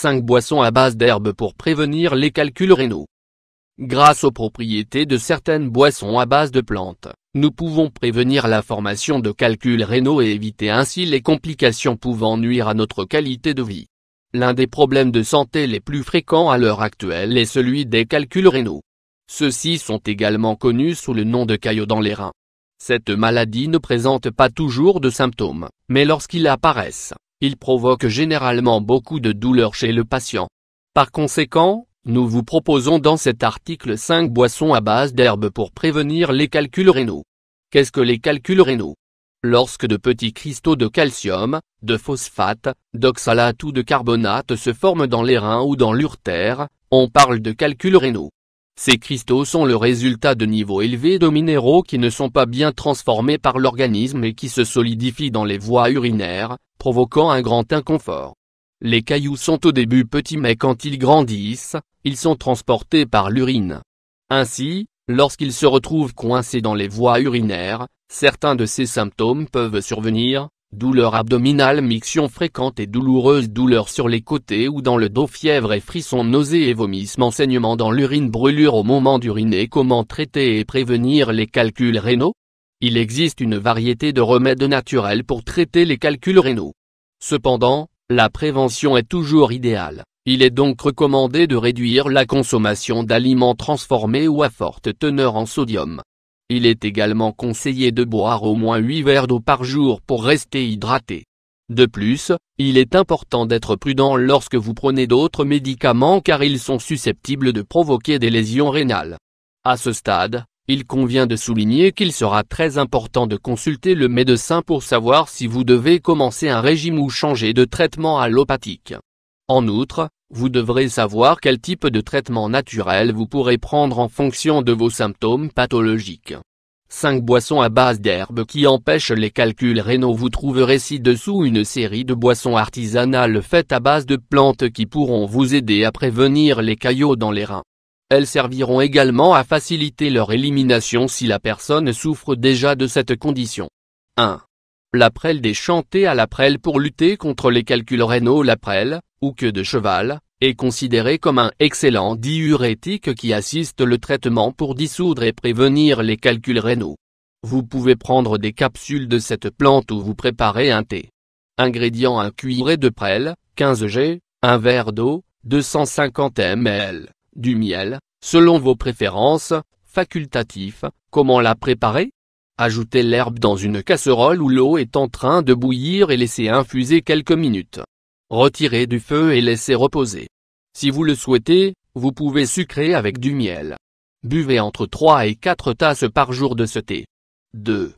5 boissons à base d'herbes pour prévenir les calculs rénaux. Grâce aux propriétés de certaines boissons à base de plantes, nous pouvons prévenir la formation de calculs rénaux et éviter ainsi les complications pouvant nuire à notre qualité de vie. L'un des problèmes de santé les plus fréquents à l'heure actuelle est celui des calculs rénaux. Ceux-ci sont également connus sous le nom de caillots dans les reins. Cette maladie ne présente pas toujours de symptômes, mais lorsqu'ils apparaissent, ils provoquent généralement beaucoup de douleur chez le patient. Par conséquent, nous vous proposons dans cet article 5 boissons à base d'herbes pour prévenir les calculs rénaux. Qu'est-ce que les calculs rénaux? Lorsque de petits cristaux de calcium, de phosphate, d'oxalate ou de carbonate se forment dans les reins ou dans l'urtère, on parle de calculs rénaux. Ces cristaux sont le résultat de niveaux élevés de minéraux qui ne sont pas bien transformés par l'organisme et qui se solidifient dans les voies urinaires, provoquant un grand inconfort. Les cailloux sont au début petits mais quand ils grandissent, ils sont transportés par l'urine. Ainsi, lorsqu'ils se retrouvent coincés dans les voies urinaires, certains de ces symptômes peuvent survenir: douleur abdominale, miction fréquente et douloureuse, douleur sur les côtés ou dans le dos, fièvre et frissons, nausées et vomissements, saignement dans l'urine, brûlure au moment d'uriner. Comment traiter et prévenir les calculs rénaux? Il existe une variété de remèdes naturels pour traiter les calculs rénaux. Cependant, la prévention est toujours idéale. Il est donc recommandé de réduire la consommation d'aliments transformés ou à forte teneur en sodium. Il est également conseillé de boire au moins 8 verres d'eau par jour pour rester hydraté. De plus, il est important d'être prudent lorsque vous prenez d'autres médicaments car ils sont susceptibles de provoquer des lésions rénales. À ce stade, il convient de souligner qu'il sera très important de consulter le médecin pour savoir si vous devez commencer un régime ou changer de traitement allopathique. En outre, vous devrez savoir quel type de traitement naturel vous pourrez prendre en fonction de vos symptômes pathologiques. 5 boissons à base d'herbes qui empêchent les calculs rénaux. Vous trouverez ci-dessous une série de boissons artisanales faites à base de plantes qui pourront vous aider à prévenir les caillots dans les reins. Elles serviront également à faciliter leur élimination si la personne souffre déjà de cette condition. 1. La prêle déchantée à la prêle pour lutter contre les calculs rénaux. La prêle, ou queue de cheval, est considérée comme un excellent diurétique qui assiste le traitement pour dissoudre et prévenir les calculs rénaux. Vous pouvez prendre des capsules de cette plante ou vous préparer un thé. Ingrédients: 1 cuillerée de prêle, 15 g, 1 verre d'eau, 250 ml, du miel, selon vos préférences, facultatif. Comment la préparer? Ajoutez l'herbe dans une casserole où l'eau est en train de bouillir et laissez infuser quelques minutes. Retirez du feu et laissez reposer. Si vous le souhaitez, vous pouvez sucrer avec du miel. Buvez entre 3 et 4 tasses par jour de ce thé. 2.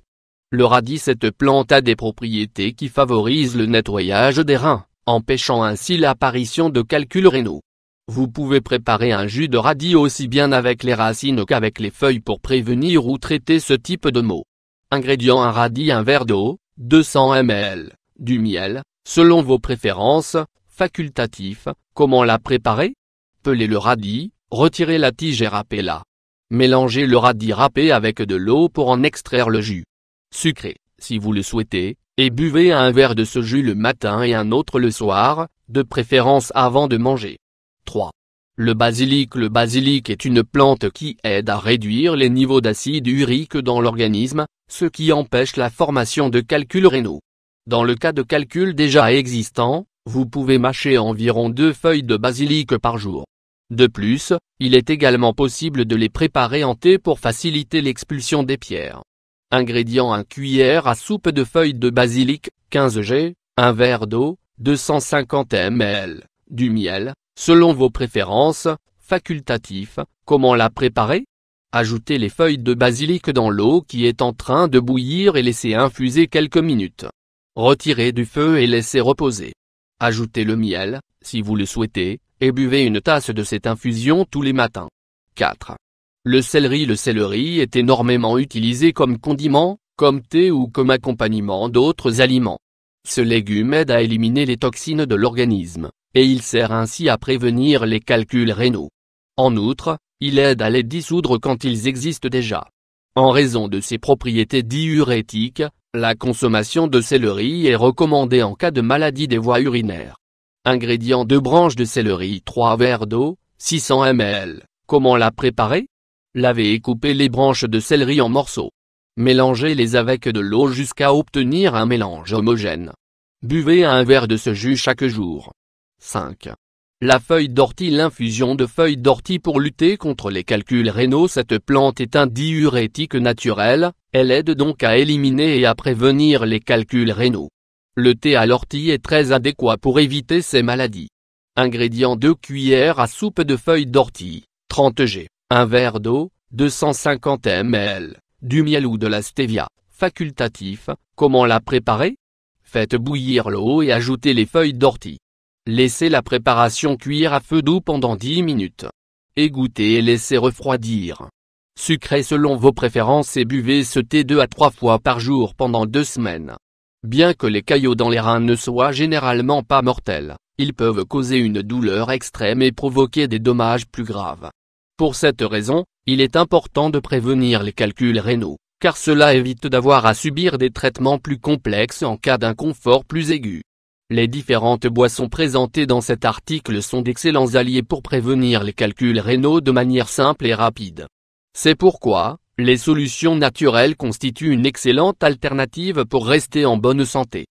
Le radis. Cette plante a des propriétés qui favorisent le nettoyage des reins, empêchant ainsi l'apparition de calculs rénaux. Vous pouvez préparer un jus de radis aussi bien avec les racines qu'avec les feuilles pour prévenir ou traiter ce type de maux. Ingrédients: 1 radis, 1 verre d'eau, 200 ml, du miel, selon vos préférences, facultatif. Comment la préparer? Pelez le radis, retirez la tige et râpez-la. Mélangez le radis râpé avec de l'eau pour en extraire le jus. Sucrez, si vous le souhaitez, et buvez un verre de ce jus le matin et un autre le soir, de préférence avant de manger. 3. Le basilic. Le basilic est une plante qui aide à réduire les niveaux d'acide urique dans l'organisme, ce qui empêche la formation de calculs rénaux. Dans le cas de calculs déjà existants, vous pouvez mâcher environ 2 feuilles de basilic par jour. De plus, il est également possible de les préparer en thé pour faciliter l'expulsion des pierres. Ingrédients: 1 cuillère à soupe de feuilles de basilic, 15 g, 1 verre d'eau, 250 ml, du miel, selon vos préférences, facultatif. Comment la préparer? Ajoutez les feuilles de basilic dans l'eau qui est en train de bouillir et laissez infuser quelques minutes. Retirez du feu et laissez reposer. Ajoutez le miel, si vous le souhaitez, et buvez une tasse de cette infusion tous les matins. 4. Le céleri. Le céleri est énormément utilisé comme condiment, comme thé ou comme accompagnement d'autres aliments. Ce légume aide à éliminer les toxines de l'organisme, et il sert ainsi à prévenir les calculs rénaux. En outre, il aide à les dissoudre quand ils existent déjà. En raison de ses propriétés diurétiques, la consommation de céleri est recommandée en cas de maladie des voies urinaires. Ingrédients: 2 branches de céleri, 3 verres d'eau, 600 ml. Comment la préparer? Lavez et coupez les branches de céleri en morceaux. Mélangez-les avec de l'eau jusqu'à obtenir un mélange homogène. Buvez un verre de ce jus chaque jour. 5. La feuille d'ortie. L'infusion de feuilles d'ortie pour lutter contre les calculs rénaux. Cette plante est un diurétique naturel, elle aide donc à éliminer et à prévenir les calculs rénaux. Le thé à l'ortie est très adéquat pour éviter ces maladies. Ingrédients: 2 cuillères à soupe de feuilles d'ortie, 30 g, 1 verre d'eau, 250 ml, du miel ou de la stevia, facultatif. Comment la préparer? Faites bouillir l'eau et ajoutez les feuilles d'ortie. Laissez la préparation cuire à feu doux pendant 10 minutes. Égouttez et laissez refroidir. Sucrez selon vos préférences et buvez ce thé 2 à 3 fois par jour pendant 2 semaines. Bien que les caillots dans les reins ne soient généralement pas mortels, ils peuvent causer une douleur extrême et provoquer des dommages plus graves. Pour cette raison, il est important de prévenir les calculs rénaux, car cela évite d'avoir à subir des traitements plus complexes en cas d'inconfort plus aigu. Les différentes boissons présentées dans cet article sont d'excellents alliés pour prévenir les calculs rénaux de manière simple et rapide. C'est pourquoi, les solutions naturelles constituent une excellente alternative pour rester en bonne santé.